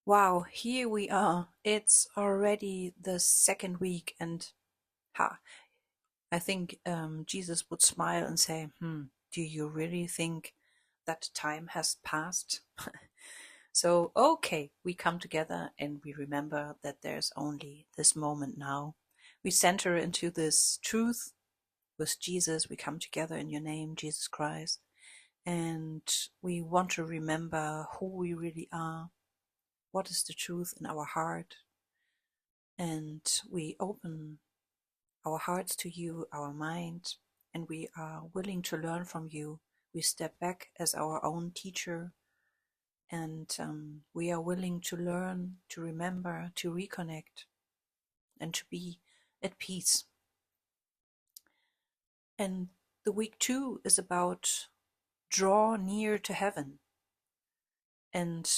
Wow, here we are. It's already the second week, and ha, I think Jesus would smile and say, do you really think that time has passed? So, okay, we come together and we remember that there's only this moment now. We center into this truth with Jesus. We come together in your name, Jesus Christ, and we want to remember who we really are. What is the truth in our heart? And we open our hearts to you, our mind, and we are willing to learn from you. We step back as our own teacher, and we are willing to learn, to remember, to reconnect, and to be at peace. And the week 2 is about draw near to heaven. And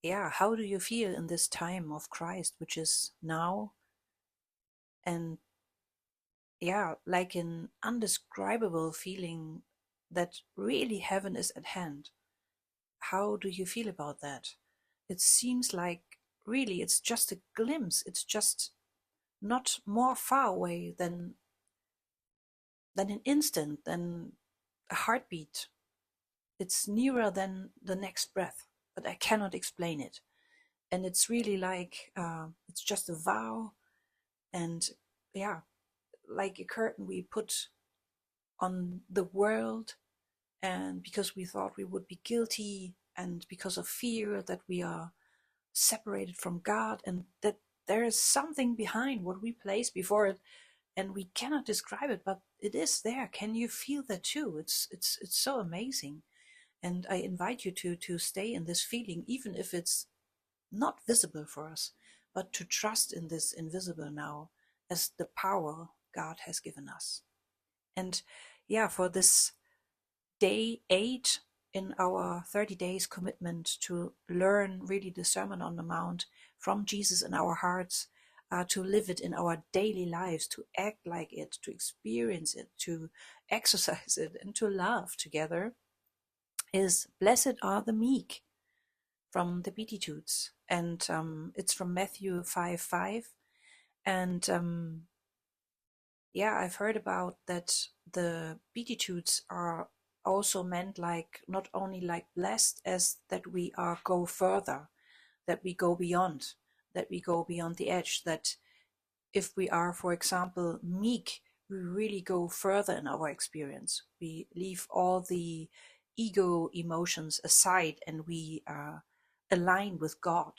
yeah, how do you feel in this time of Christ, which is now? And yeah, like an undescribable feeling that really heaven is at hand. How do you feel about that? It seems like really it's just a glimpse. It's just not more far away than an instant, than a heartbeat. It's nearer than the next breath, but I cannot explain it. And it's really like it's just a vow, and yeah, like a curtain we put on the world, and because we thought we would be guilty, and because of fear that we are separated from God, and that there is something behind what we place before it, and we cannot describe it, but it is there. Can you feel that too? It's so amazing, and I invite you to stay in this feeling, even if it's not visible for us, but to trust in this invisible now as the power God has given us. And yeah, for this day 8 in our 30 days commitment to learn really the Sermon on the Mount from Jesus in our hearts, to live it in our daily lives, to act like it, to experience it, to exercise it, and to love together, is Blessed are the meek, from the Beatitudes. And it's from Matthew 5:5. And yeah, I've heard about that the Beatitudes are also meant like not only like blessed, as that we are go further, that we go beyond, that we go beyond the edge, that if we are, for example, meek, we really go further in our experience. We leave all the ego emotions aside, and we align with God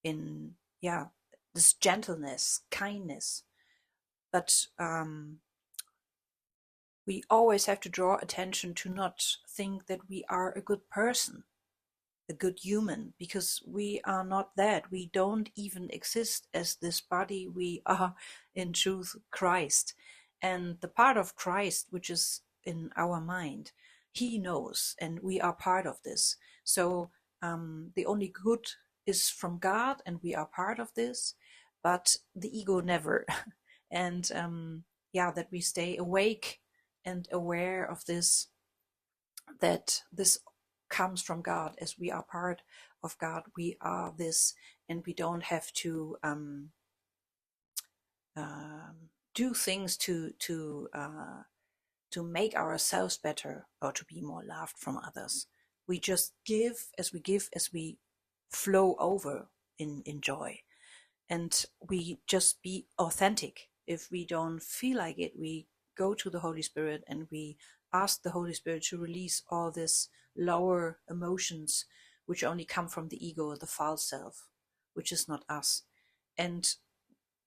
in, yeah, this gentleness, kindness. But we always have to draw attention to not think that we are a good person, a good human, because we are not that. We don't even exist as this body. We are in truth Christ. And the part of Christ which is in our mind, he knows, and we are part of this. So the only good is from God, and we are part of this, but the ego never. And yeah, that we stay awake and aware of this, that this comes from God, as we are part of God. We are this, and we don't have to do things to make ourselves better or to be more loved from others. We just give as we flow over in joy, and we just be authentic. If we don't feel like it, we go to the Holy Spirit and we ask the Holy Spirit to release all this lower emotions which only come from the ego, the false self, which is not us. And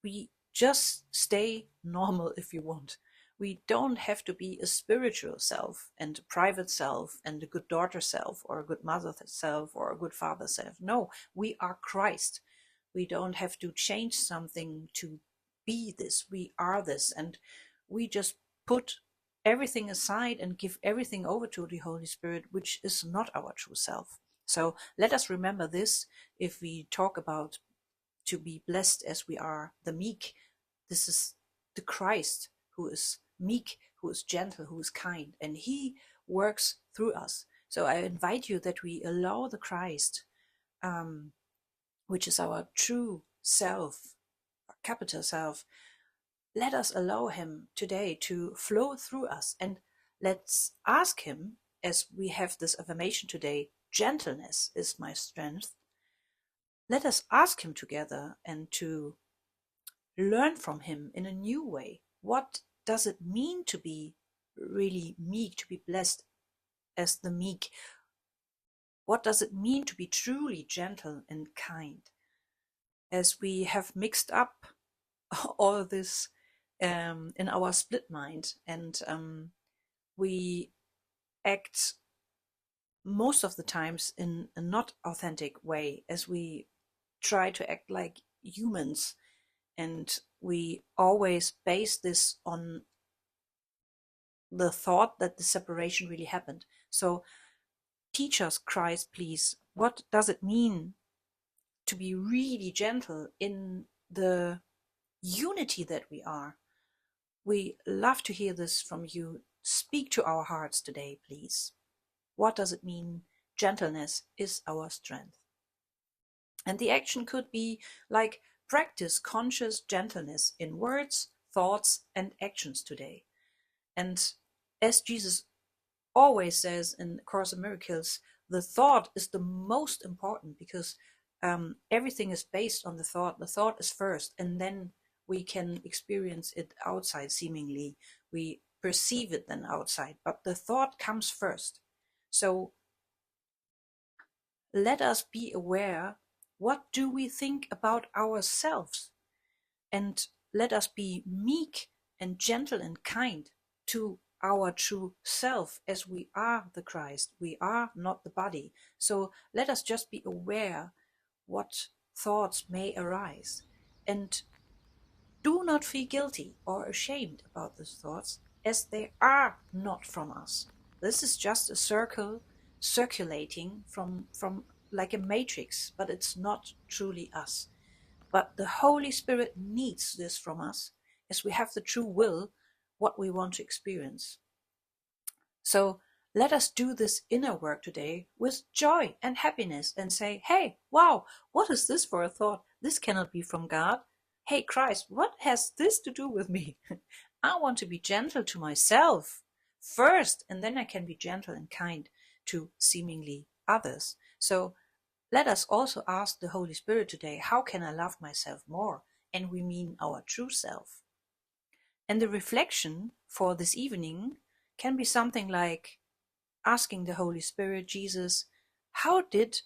we just stay normal if you want. We don't have to be a spiritual self and a private self and a good daughter self or a good mother self or a good father self. No, we are Christ. We don't have to change something to be this. We are this. And we just put everything aside and give everything over to the Holy Spirit, which is not our true self. So let us remember this if we talk about to be blessed as we are the meek. This is the Christ who is meek, who is gentle, who is kind, and he works through us. So I invite you that we allow the Christ which is our true self, capital self, let us allow him today to flow through us. And let's ask him, as we have this affirmation today, gentleness is my strength. Let us ask him together and to learn from him in a new way. What does it mean to be really meek, to be blessed as the meek? What does it mean to be truly gentle and kind? As we have mixed up all this in our split mind, and we act most of the times in a not authentic way, as we try to act like humans, and we always base this on the thought that the separation really happened. So teach us, Christ, please, what does it mean to be really gentle in the unity that we are? We love to hear this from you. Speak to our hearts today, please. What does it mean? Gentleness is our strength. And the action could be like practice conscious gentleness in words, thoughts, and actions today. And as Jesus always says in Course in Miracles, the thought is the most important, because everything is based on the thought. The thought is first, and then we can experience it outside seemingly. We perceive it then outside, but the thought comes first. So let us be aware, what do we think about ourselves? And let us be meek and gentle and kind to our true self, as we are the Christ. We are not the body. So let us just be aware what thoughts may arise, and do not feel guilty or ashamed about these thoughts, as they are not from us. This is just a circle circulating from like a matrix, but it's not truly us. But the Holy Spirit needs this from us, as we have the true will, what we want to experience. So let us do this inner work today with joy and happiness, and say, hey, wow, what is this for a thought? This cannot be from God. Hey, Christ, what has this to do with me? I want to be gentle to myself first, and then I can be gentle and kind to seemingly others. So let us also ask the Holy Spirit today, how can I love myself more? And we mean our true self. And the reflection for this evening can be something like asking the Holy Spirit, Jesus, how did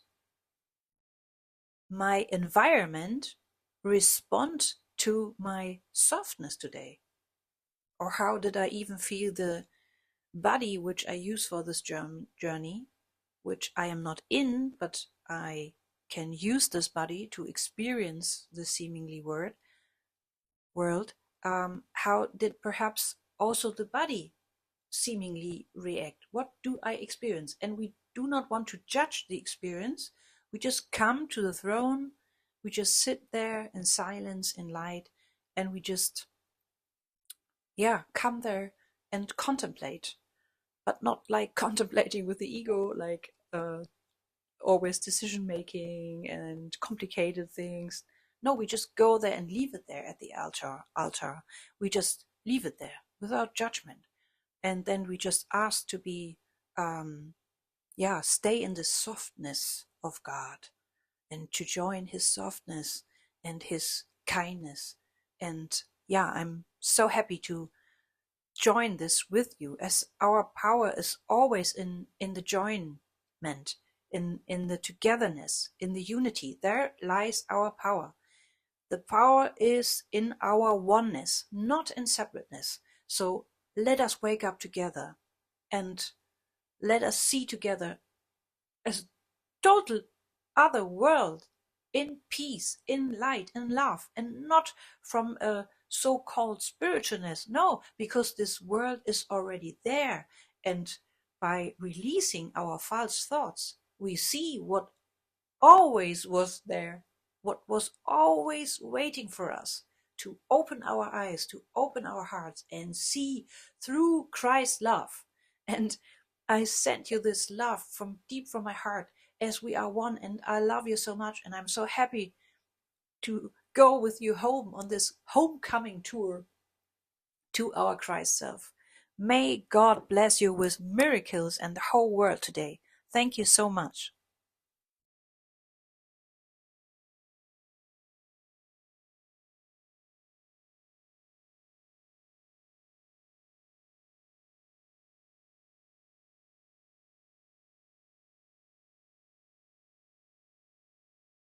my environment respond to my softness today? Or how did I even feel the body which I use for this journey, which I am not in, but I can use this body to experience the seemingly world? How did perhaps also the body seemingly react? What do I experience? And we do not want to judge the experience. We just come to the throne. We just sit there in silence, in light, and we just, come there and contemplate, but not like contemplating with the ego, like always decision making and complicated things. No, we just go there and leave it there at the altar. We just leave it there without judgment. And then we just ask to be, stay in the softness of God, and to join his softness and his kindness. And I'm so happy to join this with you, as our power is always in the joinment, in the togetherness, in the unity. There lies our power. The power is in our oneness, not in separateness. So let us wake up together, and let us see together as total other world, in peace, in light, in love, and not from a so-called spiritualness. No, because this world is already there, and by releasing our false thoughts, we see what always was there, what was always waiting for us, to open our eyes, to open our hearts, and see through Christ's love. And I send you this love from deep from my heart, as we are one. And I love you so much, and I'm so happy to go with you home on this homecoming tour to our Christ self. May God bless you with miracles and the whole world today. Thank you so much.